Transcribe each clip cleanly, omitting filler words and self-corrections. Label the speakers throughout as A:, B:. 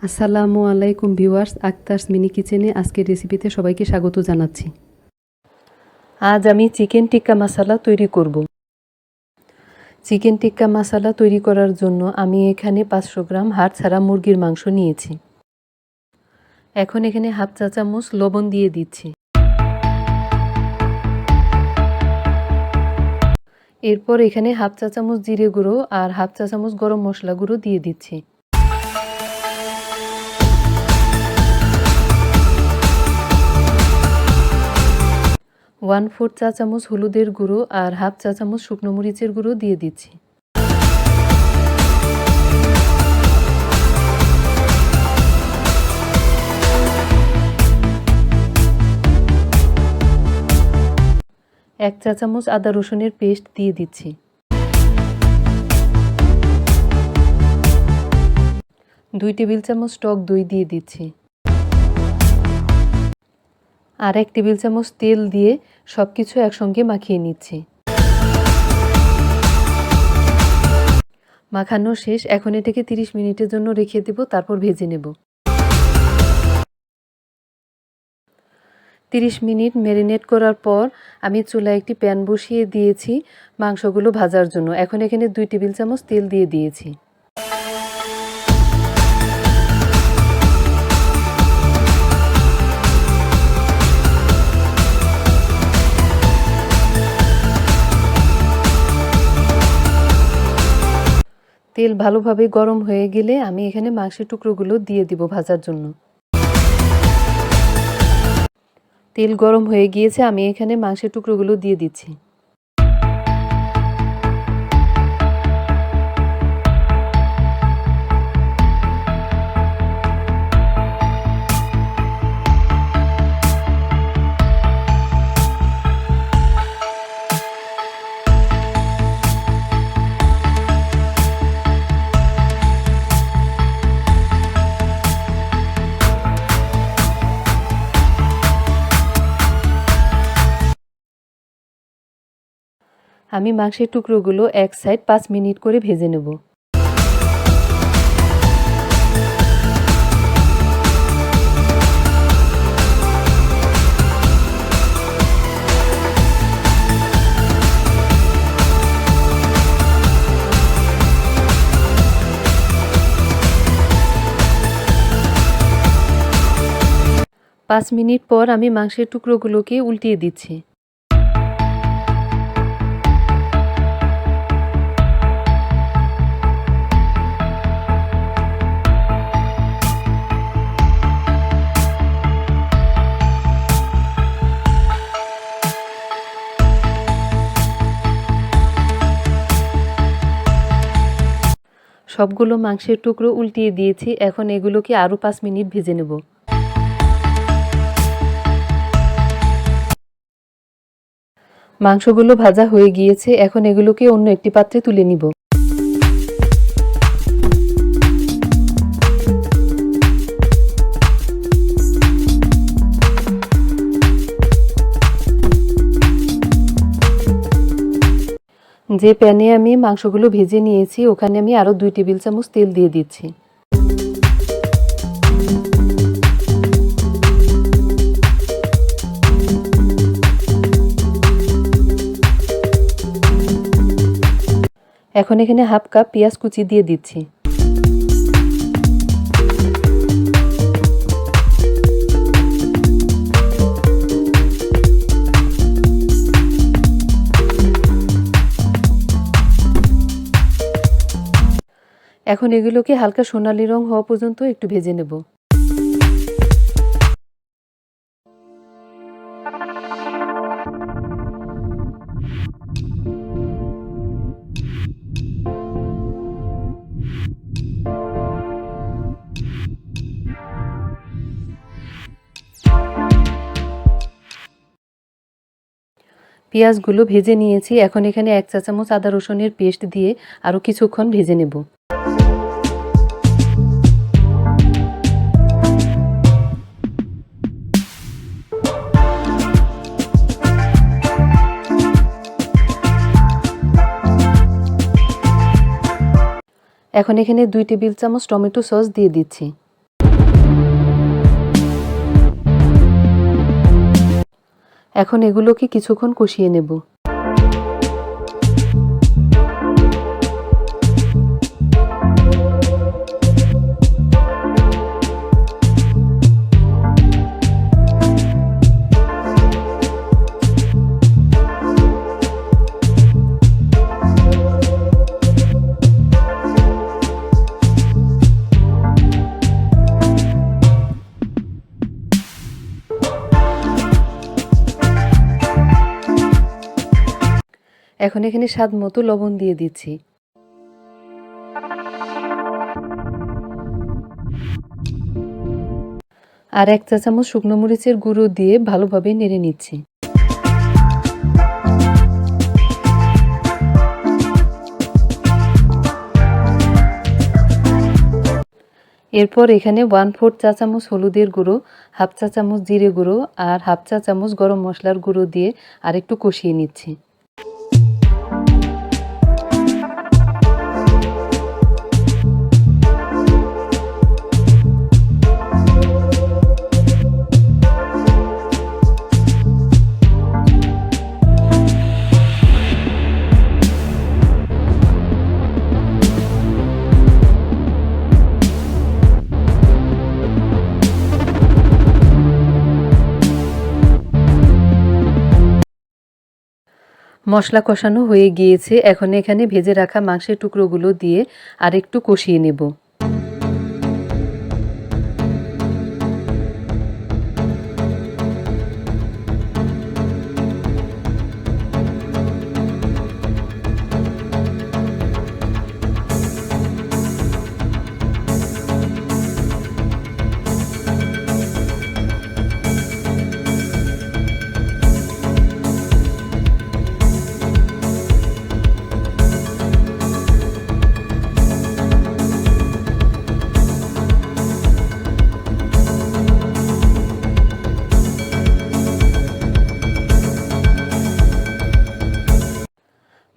A: আসসালামু আলাইকুম viewers, আক্তারস mini কিচেনে আজকের রেসিপিতে সবাইকে স্বাগত জানাচ্ছি। আজ আমি চিকেন টিক্কা মশলা তৈরি করব। চিকেন টিক্কা মশলা তৈরি করার জন্য আমি এখানে 500 গ্রাম হাড় ছাড়া মুরগির মাংস নিয়েছি। এখন এখানে হাফ চা চামচ লবণ দিয়ে দিচ্ছি। এরপর এখানে হাফ চা চামচ জিরে গুঁড়ো আর হাফ চা চামচ গরম মশলা গুঁড়ো দিয়ে দিচ্ছি। ওয়ান ফোর্থ চা চামচ হলুদের গুঁড়ো আর হাফ চা চামচ শুকনো মরিচের গুঁড়ো দিয়ে দিচ্ছি। এক চা চামচ আদা রসুনের পেস্ট দিয়ে দিচ্ছি। 2 টেবিল চামচ টক দই দিয়ে দিচ্ছি। আর 1 টেবিল চামচ তেল দিয়ে সব কিছু একসঙ্গে মাখিয়ে নিচ্ছি। মাখানো শেষ। এখন এটাকে 30 মিনিটের জন্য রেখে দেব, তারপর ভেজে নেব। 30 মিনিট ম্যারিনেট করার পর আমি চুলায় একটি প্যান বসিয়ে দিয়েছি মাংসগুলো ভাজার জন্য। এখন এখানে 2 টেবিল চামচ তেল দিয়ে দিয়েছি। তেল ভালোভাবে গরম হয়ে গেলে আমি এখানে মাংসের টুকরোগুলো দিয়ে দিব ভাজার জন্য। তেল গরম হয়ে গিয়েছে, আমি এখানে মাংসের টুকরোগুলো দিয়ে দিচ্ছি। আমি মাংসের টুকরোগুলো এক সাইড 5 মিনিট করে ভেজে নেব। পাঁচ মিনিট পর আমি মাংসের টুকরোগুলোকে উল্টিয়ে দিচ্ছি। সবগুলো মাংসের টুকরো উল্টিয়ে দিয়েছি। এখন এগুলোকে আরও 5 মিনিট ভেজে নেব। মাংসগুলো ভাজা হয়ে গিয়েছে। এখন এগুলোকে অন্য একটি পাত্রে তুলে নিব। যে প্যানে আমি মাংসগুলো ভেজে নিয়েছি ওখানে আমি আরও 2 টেবিল চামচ তেল দিয়ে দিচ্ছি। এখন এখানে হাফ কাপ পেঁয়াজ কুচি দিয়ে দিচ্ছি। এখন এগুলোকে হালকা সোনালী রং হওয়া পর্যন্ত একটু ভেজে নেব। পেঁয়াজগুলো ভেজে নিয়েছি। এখন এখানে 1 চা চামচ আদা রসুনের পেস্ট দিয়ে আরও কিছুক্ষণ ভেজে নেব। এখন এখানে 2 টেবিল চামচ টমেটো সস দিয়ে দিচ্ছি। এখন এগুলোকে কিছুক্ষণ কষিয়ে নেব। এখন এখানে স্বাদ মতো লবণ দিয়ে দিচ্ছি। আর 1 চা চামচ শুকনো মরিচের গুঁড়ো দিয়ে ভালোভাবে নেড়ে নিচ্ছি। এরপর এখানে 1/4 চা চামচ হলুদের গুঁড়ো, 1/2 চা চামচ জিরে গুঁড়ো আর 1/2 চা চামচ গরম মশলার গুঁড়ো দিয়ে আরেকটু কষিয়ে নিচ্ছি। মশলা কষানো হয়ে গিয়েছে। এখন এখানে ভেজে রাখা মাংসের টুকরোগুলো দিয়ে আরেকটু কষিয়ে নেব।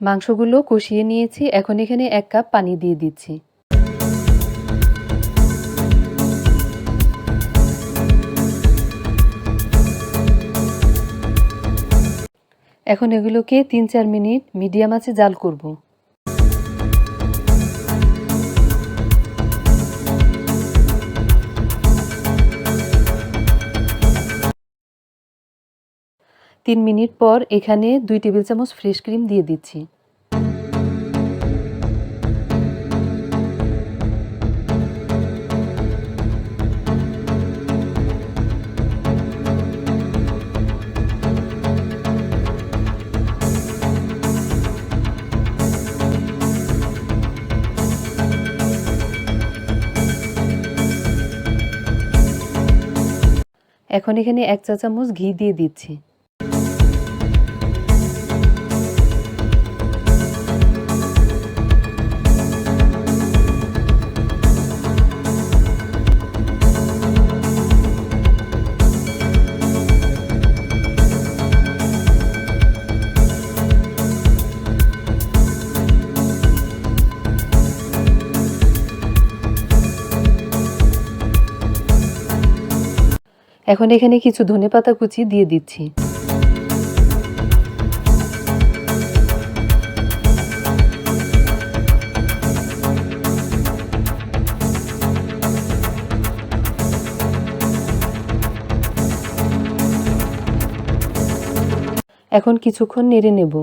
A: মাংসগুলো কষিয়ে নিয়েছি। এখন এখানে 1 কাপ পানি দিয়ে দিচ্ছি। এখন এগুলোকে 3-4 মিনিট মিডিয়াম আঁচে জাল করব। তিন মিনিট পর এখানে 2 টেবিল চামচ ফ্রেশ ক্রিম দিয়ে দিচ্ছি। এখন এখানে 1 চা চামচ ঘি দিয়ে দিচ্ছি। এখন এখানে কিছু ধনেপাতা কুচি দিয়ে দিচ্ছি। এখন কিছুক্ষণ নেড়ে নেব।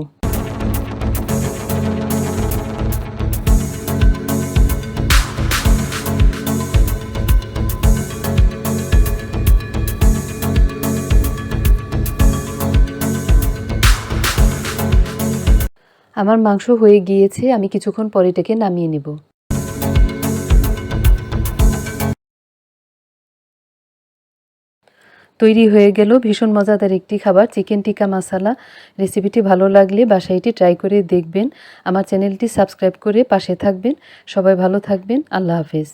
A: আমার মাংস হয়ে গিয়েছে, আমি কিছুক্ষণ পরে এটাকে নামিয়ে নেব। তৈরি হয়ে গেল ভীষণ মজাদার একটি খাবার চিকেন টিক্কা মশলা। রেসিপিটি ভালো লাগলে বাসায় এটি ট্রাই করে দেখবেন। আমার চ্যানেলটি সাবস্ক্রাইব করে পাশে থাকবেন। সবাই ভালো থাকবেন। আল্লাহ হাফেজ।